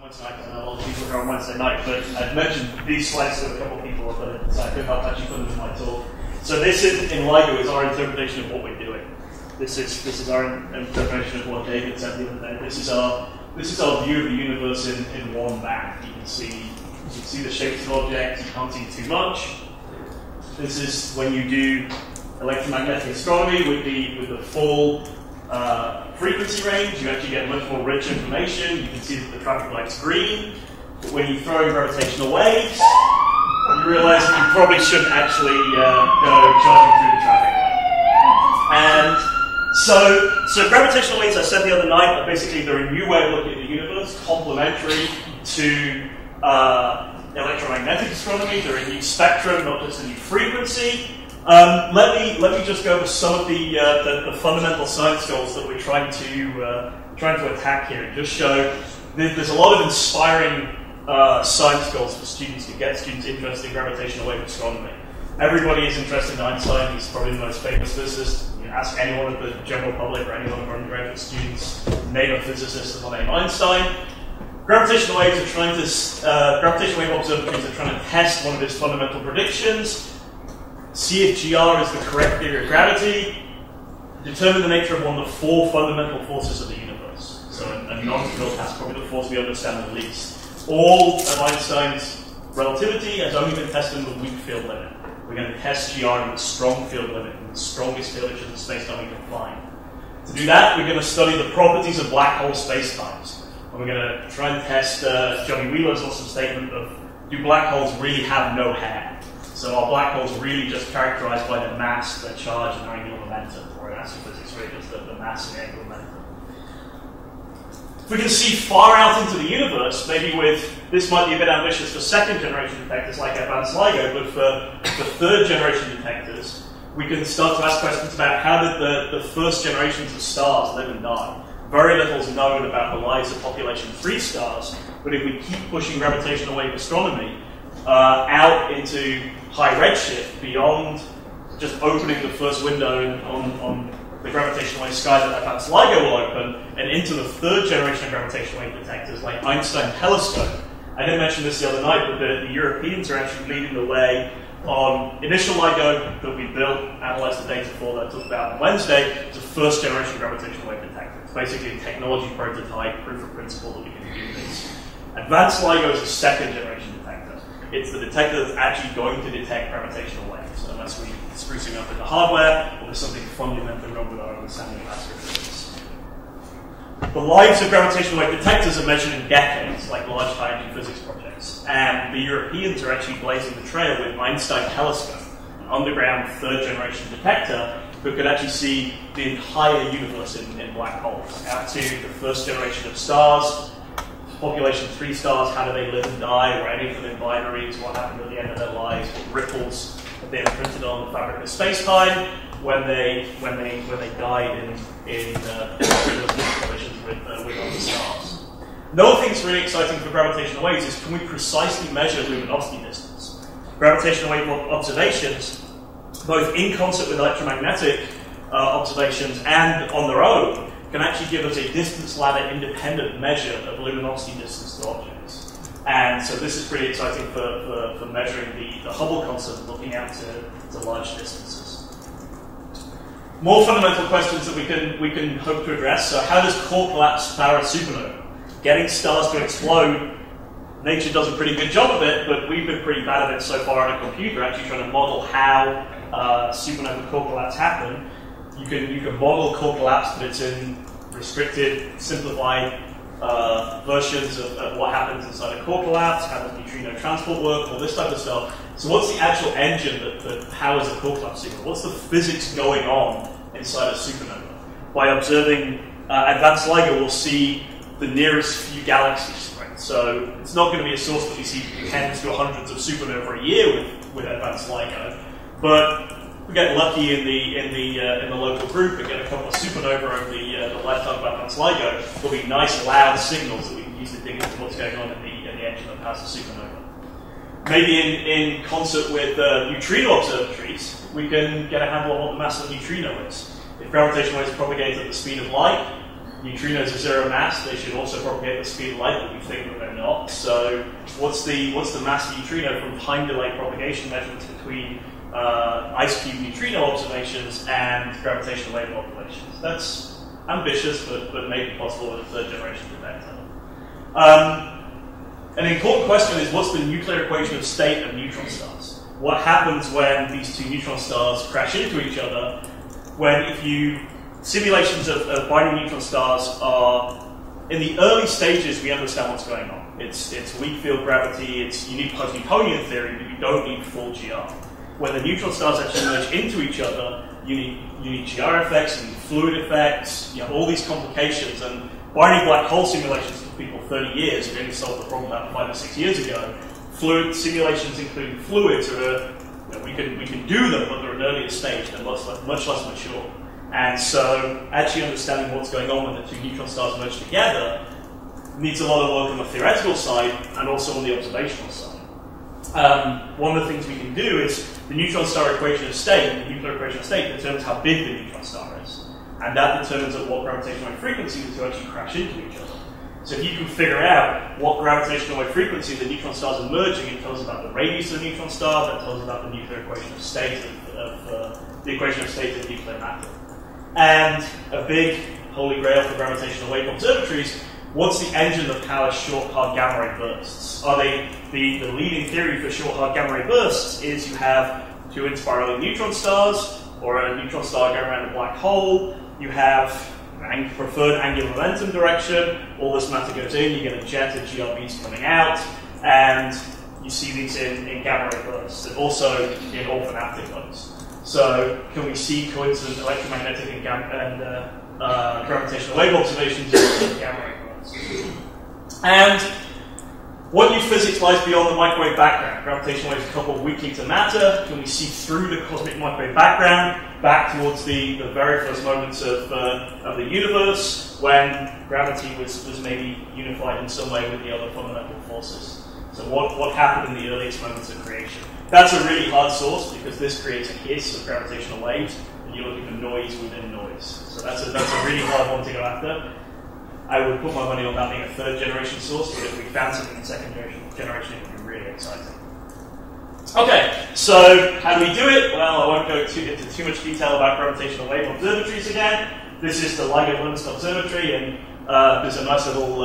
Wednesday night, and a lot of people are on Wednesday night, but I've mentioned these slides to a couple of people, so I couldn't help actually put them in my talk. So this is, in LIGO, is our interpretation of what we're doing. This is our interpretation of what David said the other day. This is our view of the universe in one map. You can see the shapes of objects. You can't see too much. This is when you do electromagnetic astronomy with the full frequency range. You actually get much more rich information. You can see that the traffic light's green. But when you throw in gravitational waves, you realize that you probably shouldn't actually go charging through the traffic light. And so gravitational waves, I said the other night, are basically they're a new way of looking at the universe, complementary to electromagnetic astronomy. They're a new spectrum, not just a new frequency. Let me just go over some of the fundamental science goals that we're trying to attack here, and just show there's a lot of inspiring science goals for students to get students interested in gravitational wave astronomy. Everybody is interested in Einstein. He's probably the most famous physicist. You ask anyone of the general public or anyone of our undergraduate students, name a physicist and they'll name Einstein. Gravitational waves are trying to gravitational wave observatories are trying to test one of his fundamental predictions. See if GR is the correct theory of gravity. Determine the nature of one of the four fundamental forces of the universe. So a non-trivial task, probably the force we understand the least. All of Einstein's relativity has only been tested in the weak field limit. We're going to test GR in the strong field limit, in the strongest field which is the space-time we can find. To do that, we're going to study the properties of black hole spacetimes. And we're going to try and test Johnny Wheeler's awesome statement of, do black holes really have no hair? So are black holes really just characterized by their mass, their charge, and their angular momentum? Or in astrophysics, really just the mass and the angular momentum? If we can see far out into the universe, maybe this might be a bit ambitious for second generation detectors like advanced LIGO, but for third generation detectors, we can start to ask questions about how did the first generations of stars live and die. Very little is known about the lives of population 3 stars, but if we keep pushing gravitational wave astronomy out into high redshift, beyond just opening the first window on the gravitational wave sky that advanced LIGO will open, and into the third generation of gravitational wave detectors like Einstein telescope. I didn't mention this the other night, but the Europeans are actually leading the way on initial LIGO that we built, analyzed the data for, that I talked about on Wednesday. It's a first generation gravitational wave detector. It's basically a technology prototype, proof of principle that we can do this. Advanced LIGO is a second generation detector. It's the detector that's actually going to detect gravitational waves, unless we screw something up in the hardware or there's something fundamentally wrong with our understanding of astrophysics. The lives of gravitational wave detectors are measured in decades, like large high-energy physics projects. And the Europeans are actually blazing the trail with Einstein telescope, an underground third-generation detector who could actually see the entire universe in black holes, out to the first generation of stars, population 3 stars, how do they live and die, were any of them in binaries, what happened at the end of their lives, what ripples have they imprinted on the fabric of space-time when they died in collisions with other stars. Another thing that's really exciting for gravitational waves is, can we precisely measure luminosity distance? Gravitational wave observations, both in concert with electromagnetic observations and on their own, can actually give us a distance ladder independent measure of luminosity distance to objects. And so this is pretty exciting for measuring the Hubble constant, looking out to large distances. More fundamental questions that we can hope to address. So how does core collapse power a supernova? Getting stars to explode, nature does a pretty good job of it, but we've been pretty bad at it so far on a computer, actually trying to model how supernova core collapse happen. You can model core collapse, but it's in restricted, simplified versions of what happens inside a core collapse, how does neutrino transport work, all this type of stuff. So what's the actual engine that powers a core collapse signal? What's the physics going on inside a supernova? By observing advanced LIGO, we'll see the nearest few galaxies. Right? So it's not going to be a source that we see tens to hundreds of supernovae a year with advanced LIGO, but we get lucky in the local group and get a couple of supernovae over the lifetime of advanced LIGO. There'll be nice loud signals that we can use to dig into what's going on in the engine that powers the supernova. Maybe in concert with neutrino observatories, we can get a handle on what the mass of a neutrino is. If gravitational waves propagate at the speed of light, neutrinos are zero mass, they should also propagate at the speed of light, but we think that they're not. So what's the mass of neutrino from time delay propagation measurements between ice cube neutrino observations and gravitational wave observations? That's ambitious, but maybe possible with a third generation detector. An important question is, what's the nuclear equation of state of neutron stars? What happens when these two neutron stars crash into each other? Simulations of binary neutron stars are, in the early stages, we understand what's going on. It's weak field gravity, it's unique post-Newtonian theory, but you don't need full GR. When the neutron stars actually merge into each other, you need GR effects, you need fluid effects, you have all these complications, and binary black hole simulations took people 30 years. We only solved the problem about 5 or 6 years ago. Fluid simulations, including fluids, we can do them, but they're at an earlier stage, they're much less mature. And so actually understanding what's going on when the two neutron stars merge together needs a lot of work on the theoretical side and also on the observational side. One of the things we can do is the neutron star equation of state, the nuclear equation of state, determines how big the neutron star is. And that determines at what gravitational wave frequency the two actually crash into each other. So if you can figure out what gravitational wave frequency the neutron stars are merging, it tells about the radius of the neutron star, that tells about the nuclear equation of state of the equation of state of nuclear matter. And a big holy grail for gravitational wave observatories, what's the engine that powers short hard gamma ray bursts? Are they the leading theory for short hard gamma ray bursts is you have two inspiraling neutron stars, or a neutron star going around a black hole, you have preferred angular momentum direction, all this matter goes in, you get a jet of GRBs coming out, and you see these in gamma ray bursts, and also in orthognathic modes. So can we see coincident electromagnetic and gravitational wave observations in gamma ray bursts? And what new physics lies beyond the microwave background? Gravitational waves coupled weakly to matter. Can we see through the cosmic microwave background back towards the very first moments of the universe when gravity was maybe unified in some way with the other fundamental forces? So what happened in the earliest moments of creation? That's a really hard source because this creates a hiss of gravitational waves, and you're looking for noise within noise. So that's a really hard one to go after. I would put my money on that being a third generation source, but if we found something in second generation, it would be really exciting. Okay, so how do we do it? Well, I won't go into too much detail about gravitational wave observatories again. This is the LIGO London Observatory, and there's a nice little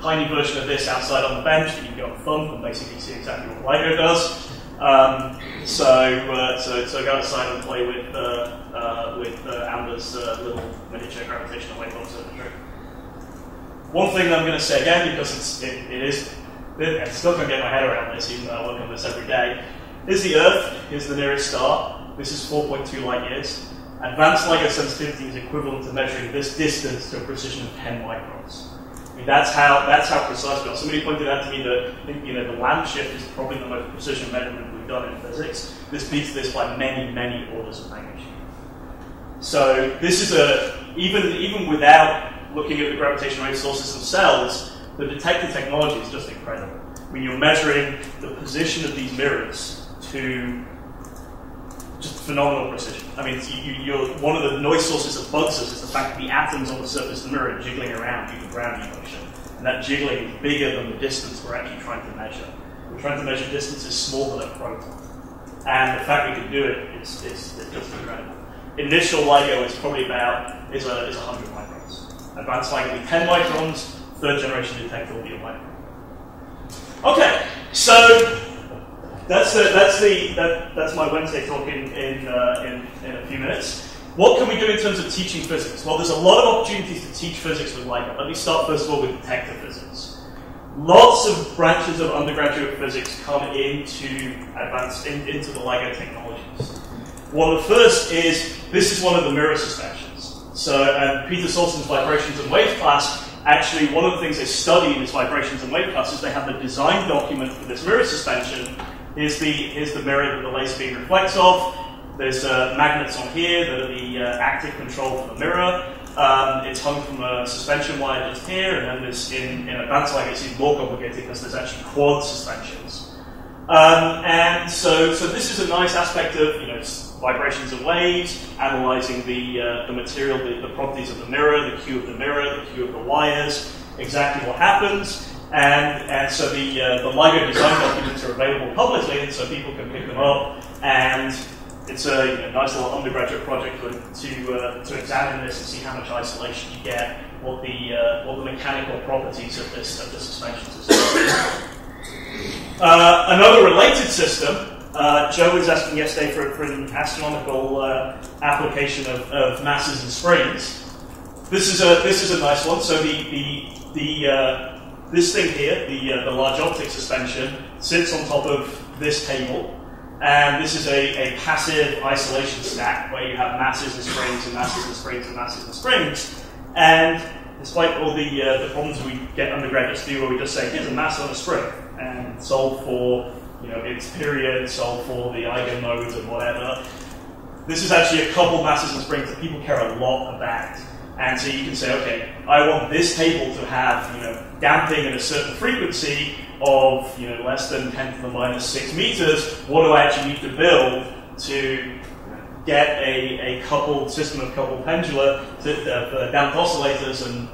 tiny version of this outside on the bench that you can go and thump and basically see exactly what LIGO does. So go outside and play with Amber's little miniature gravitational wave observatory. One thing that I'm going to say again, because I'm still going to get my head around this, even though I work on this every day. Here's the Earth, here's the nearest star. This is 4.2 light years. Advanced LIGO sensitivity is equivalent to measuring this distance to a precision of 10 microns. I mean, that's how precise we are. Somebody pointed out to me that the land shift is probably the most precision measurement we've done in physics. This beats this by many, many orders of magnitude. So this is even without looking at the gravitational wave sources themselves, the detector technology is just incredible. When you're measuring the position of these mirrors to just phenomenal precision. I mean, one of the noise sources that bugs us is the fact that the atoms on the surface of the mirror are jiggling around due to gravity motion. And that jiggling is bigger than the distance we're actually trying to measure. We're trying to measure distances smaller than a proton. And the fact we can do it is just incredible. Initial LIGO is probably is 100 microns. Advanced LIGO will be 10 microns. Third generation detector will be a micron. Okay, so that's my Wednesday talk in a few minutes. What can we do in terms of teaching physics? Well, there's a lot of opportunities to teach physics with LIGO. Let me start first of all with detector physics. Lots of branches of undergraduate physics come into the LIGO technologies. One of the first is, this is one of the mirror suspensions. So Peter Salson's vibrations and waves class, actually one of the things they study in this vibrations and wave class is they have the design document for this mirror suspension. Here's the mirror that the laser beam reflects off. There's magnets on here that are the active control for the mirror. It's hung from a suspension wire just here, and then there's in advanced LIGO it's even more complicated because there's actually quad suspensions. And so this is a nice aspect of vibrations and waves, analyzing the material, the properties of the mirror, the Q of the mirror, the Q of the wires, exactly what happens. And so the LIGO design documents are available publicly, and so people can pick them up. And it's a nice little undergraduate project to examine this and see how much isolation you get, what the mechanical properties of the suspension system. Another related system. Joe was asking yesterday for an astronomical application of masses and springs. This is a nice one. So this thing here, the large optic suspension, sits on top of this table, and this is a passive isolation stack where you have masses and springs and masses and springs and masses and springs. And despite all the problems we get undergraduates to do, where we just say, here's a mass on a spring, and solve for its period, solve for the eigenmodes and whatever. This is actually a couple masses and springs that people care a lot about. And so you can say, okay, I want this table to have damping at a certain frequency of less than 10⁻⁶ meters. What do I actually need to build to get a coupled system of coupled pendula to damped oscillators and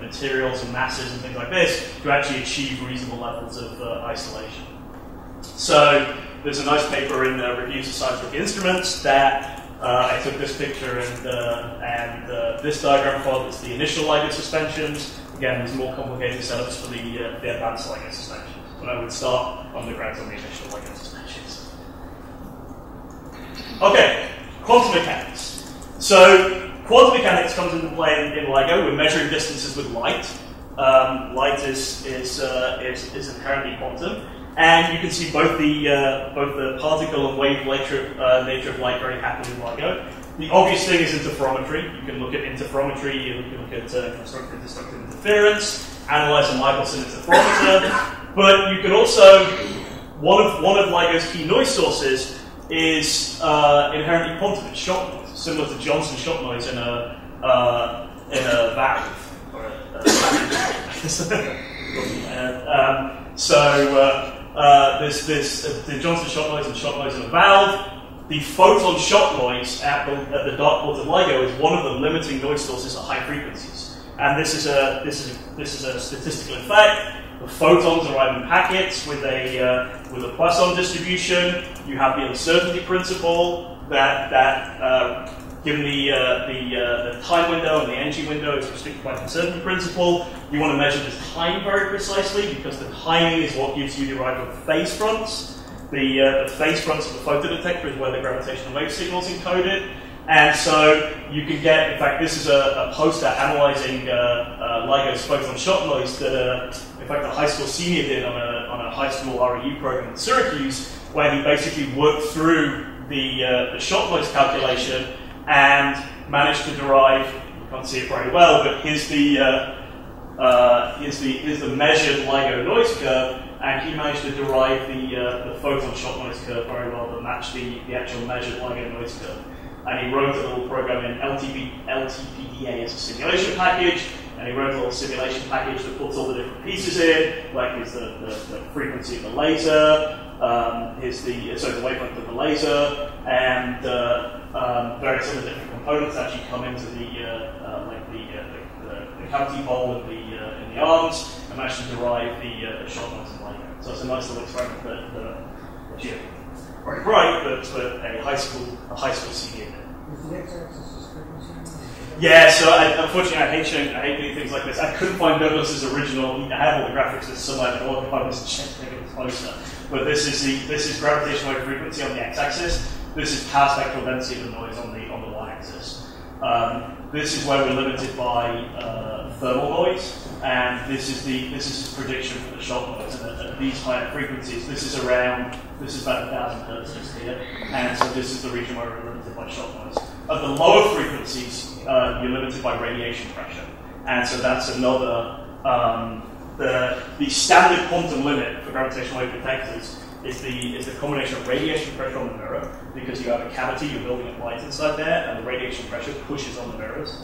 materials and masses and things like this to actually achieve reasonable levels of isolation? So there's a nice paper in Reviews of Scientific Instruments that I took this picture and this diagram for. It's the initial LIGO suspensions. Again, there's more complicated setups for the advanced LIGO suspensions. But I would start undergrads on the initial LIGO suspensions. Okay, quantum mechanics. So quantum mechanics comes into play in LIGO. We're measuring distances with light. Light is inherently quantum. And you can see both the particle and wave nature of light very happily in LIGO. The obvious thing is interferometry. You can look at interferometry, you can look at constructive interference, analyze a Michelson interferometer. But you can also, one of LIGO's key noise sources is inherently quantum. It's shock noise, similar to Johnson shock noise in a valve or there's the Johnson shock noise and shock noise in a valve. The photon shock noise at the dark port of LIGO is one of the limiting noise sources at high frequencies, and this is a statistical effect. The photons arrive in packets with a Poisson distribution. You have the uncertainty principle that given the time window and the energy window is restricted by the uncertainty principle. You want to measure this time very precisely because the timing is what gives you the arrival of phase fronts. The phase fronts of the photodetector is where the gravitational-wave signal is encoded. And so you can get, in fact, this is a poster analyzing LIGO's photon shock noise that, in fact, a high school senior did on a high school REU program in Syracuse, where he basically worked through the shock noise calculation and managed to derive, you can't see it very well, but here's the measured LIGO noise curve, and he managed to derive the photon shock noise curve very well to match the actual measured LIGO noise curve. And he wrote a little program in LTPDA as a simulation package, and he wrote a little simulation package that puts all the different pieces in, like here's the frequency of the laser, here's the wavelength of the laser, and various other different components actually come into the cavity bowl in the arms, and actually derive the shock noise in LIGO. So it's a nice little experiment that you very bright, but a high school senior did. Is the x-axis frequency? Yeah, so unfortunately I hate doing things like this. I couldn't find Douglas's original. I have all the graphics this somewhere, but all I could find was a check to make it closer. But this is gravitational wave frequency on the x-axis. This is power spectral density of the noise on the y-axis. This is where we're limited by thermal noise, and this is prediction for the shock noise. And at these higher frequencies, this is about 1,000 hertz just here, and so this is the region where we're limited by shock noise. At the lower frequencies, you're limited by radiation pressure, and so that's another. The standard quantum limit for gravitational wave detectors is the combination of radiation pressure on the mirror, because you have a cavity, you're building up light inside there, and the radiation pressure pushes on the mirrors.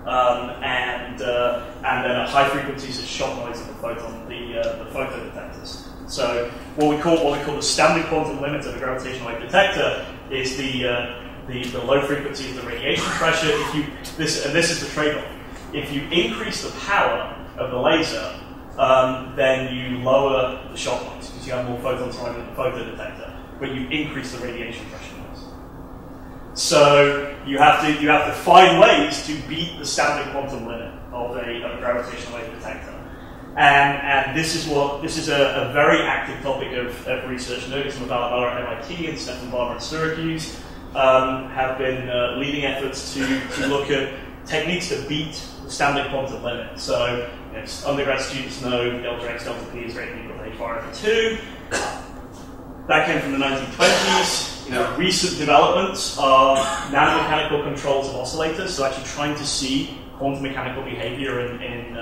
And then at high frequencies, it's shock noise of the photodetectors. So what we call the standard quantum limit of a gravitational wave detector is the low frequency of the radiation pressure. This is the trade-off. If you increase the power of the laser, then you lower the shock noise because you have more photons running in the photodetector, but you increase the radiation pressure noise. So you have to find ways to beat the standard quantum limit of a gravitational wave detector. And this is a very active topic of research. Nurgas Mavala at MIT and Stefan Barber at Syracuse have been leading efforts to look at techniques to beat the standard quantum limit. So undergrad students know delta X, delta P is greater than or equal to h bar over 2. That came from the 1920s. Recent developments are nanomechanical controls of oscillators, so actually trying to see quantum mechanical behavior in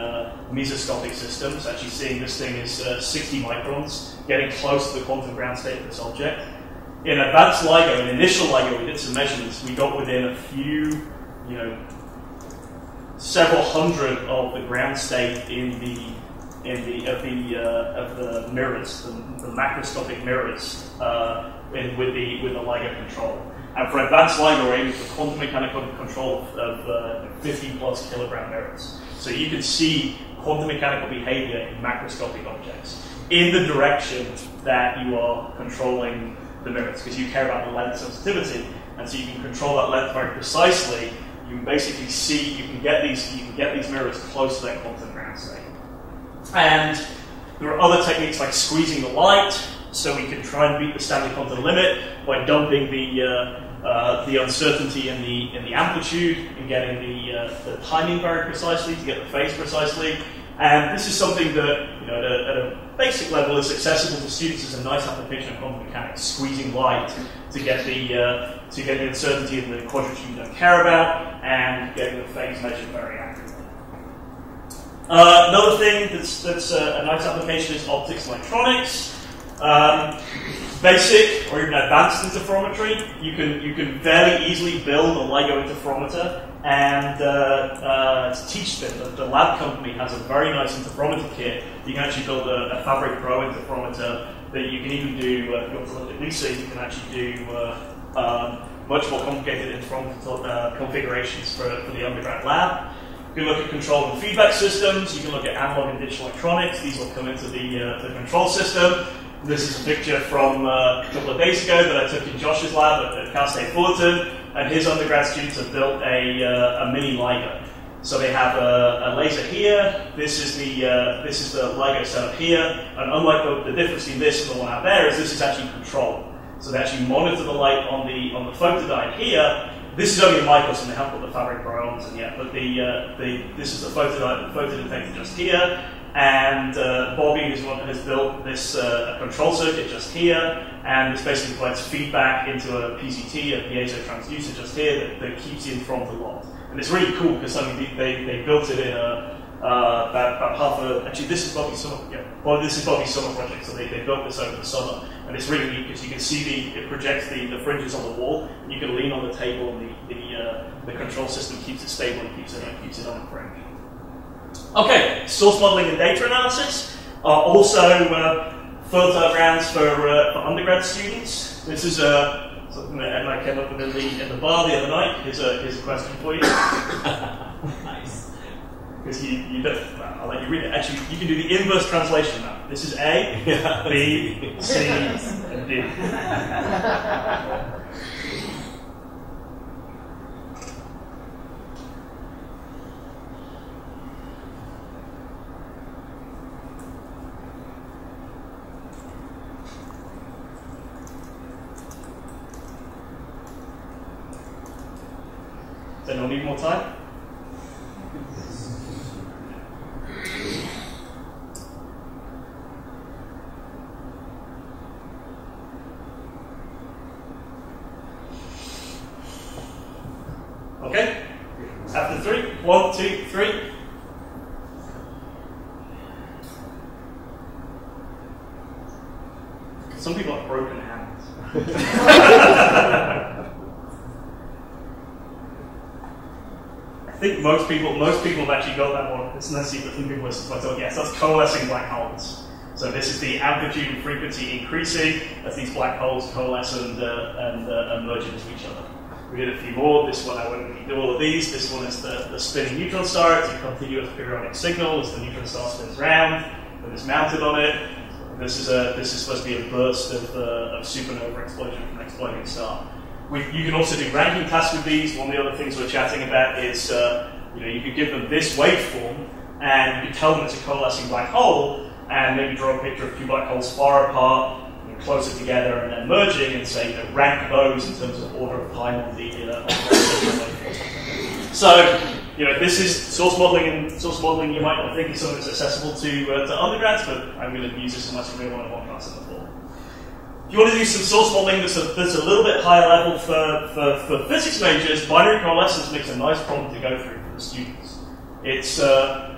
mesoscopic systems. Actually seeing this thing is 60 microns, getting close to the quantum ground state of this object. In advanced LIGO, in initial LIGO, we did some measurements. We got within a few, several hundred of the ground state of the mirrors, the macroscopic mirrors, with the LIGO control. And for advanced LIGO, we're aiming for quantum mechanical control of 50 plus kilogram mirrors. So you can see quantum mechanical behavior in macroscopic objects in the direction that you are controlling the mirrors, because you care about the length sensitivity, and so you can control that length very precisely. You can basically see, you can get these mirrors close to that quantum ground state. And there are other techniques like squeezing the light, so we can try and beat the standard quantum limit by dumping the uncertainty in the amplitude and getting the timing very precisely to get the phase precisely. And this is something that at a basic level is accessible to students as a nice application of quantum mechanics, squeezing light to get the uncertainty in the quadrature you don't care about and getting the phase measured very accurately. Another thing that's a nice application is optics and electronics. Basic or even advanced interferometry. You can fairly easily build a LIGO interferometer and teach them. The lab company has a very nice interferometer kit. You can actually build a Fabric Pro interferometer that you can even do, if you want to look at Lisa, you can actually do much more complicated interferometer configurations for the undergrad lab. You can look at control and feedback systems. You can look at analog and digital electronics. These will come into the control system. This is a picture from a couple of days ago that I took in Josh's lab at Cal State Fullerton, and his undergrad students have built a mini LIGO. So they have a laser here. This is the LIGO setup here, and unlike the difference between this and the one out there is this is actually controlled. So they actually monitor the light on the photodiode here. This is only a microscope, they haven't put the Fabric Pro on yet, but this is the photodetector just here. And Bobby has built this control circuit just here, and this basically provides feedback into a PCT, a piezo transducer just here that keeps the interferometer locked. And it's really cool because they built it in about half a. Actually, this is Bobby's summer. Yeah, well, this is Bobby's summer project, so they built this over the summer, and it's really neat because you can see it projects the fringes on the wall, and you can lean on the table, and the control system keeps it stable and keeps it on the fringe. Okay, source modeling and data analysis are also fertile grounds for undergrad students. This is something that Emma came up with in the bar the other night. Here's a question for you. Nice. Because you don't, well, I'll let you read it. Actually, you can do the inverse translation now. This is A, B, C, and D. Does anyone need more time? Okay. After 3. 1, 2, 3. Some people have broken hands. I think most people have actually got that one. It's nice to see that some people are yes, that's coalescing black holes. So this is the amplitude and frequency increasing as these black holes coalesce and merge into each other. We did a few more. This one, I won't really do all of these. This one is the spinning neutron star. It's a continuous periodic signal as the neutron star spins around and is mounted on it. This is supposed to be a burst of supernova explosion from an exploding star. You can also do ranking tasks with these. One of the other things we're chatting about is you could give them this waveform and you tell them it's a coalescing black hole and maybe draw a picture of two black holes far apart, closer together and then merging, and say rank those in terms of order of time on the waveform. So this is source modeling, and source modeling you might not think is something that's accessible to undergrads, but I'm going to use this in my real one-on-one class in the fall. If you want to do some source modeling that's a little bit higher level for physics majors, binary coalescence makes a nice problem to go through for the students.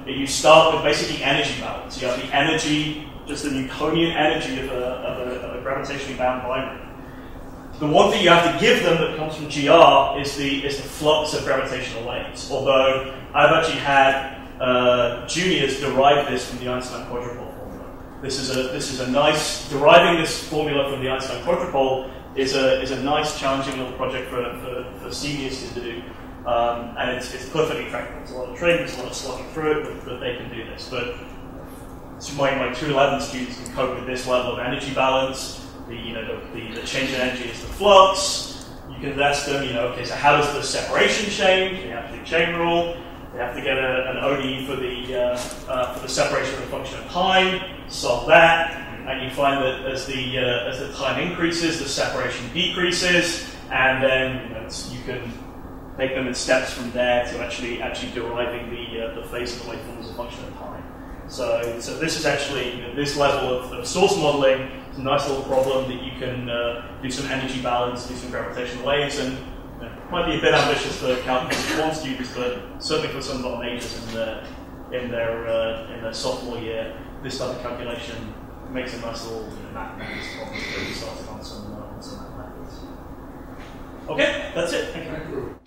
You start with basically energy balance. You have the energy, just the Newtonian energy of a gravitationally bound binary. The one thing you have to give them that comes from GR is the flux of gravitational waves. Although I've actually had juniors derive this from the Einstein quadrupole formula. This is a nice deriving this formula from the Einstein quadrupole is a nice challenging little project for seniors to do. And it's perfectly tractable. It's a lot of training, it's a lot of slogging through it, but they can do this. But so my 211 students can cope with this level of energy balance. The change in energy is the flux. You can ask them, okay, so how does the separation change? They have to do chain rule. They have to get an ODE for the separation of the function of time. Solve that, and you find that as the time increases, the separation decreases, and then you can take them in steps from there to actually deriving the phase of the waveform as a function of time. So this is actually this level of source modeling. It's a nice little problem that you can do some energy balance, do some gravitational waves, and might be a bit ambitious for Calculus 1 students, but certainly for some of our majors in their sophomore year, this type of calculation makes a nice little mathematics problem to get started on some mathematics. Okay, that's it. Thank you.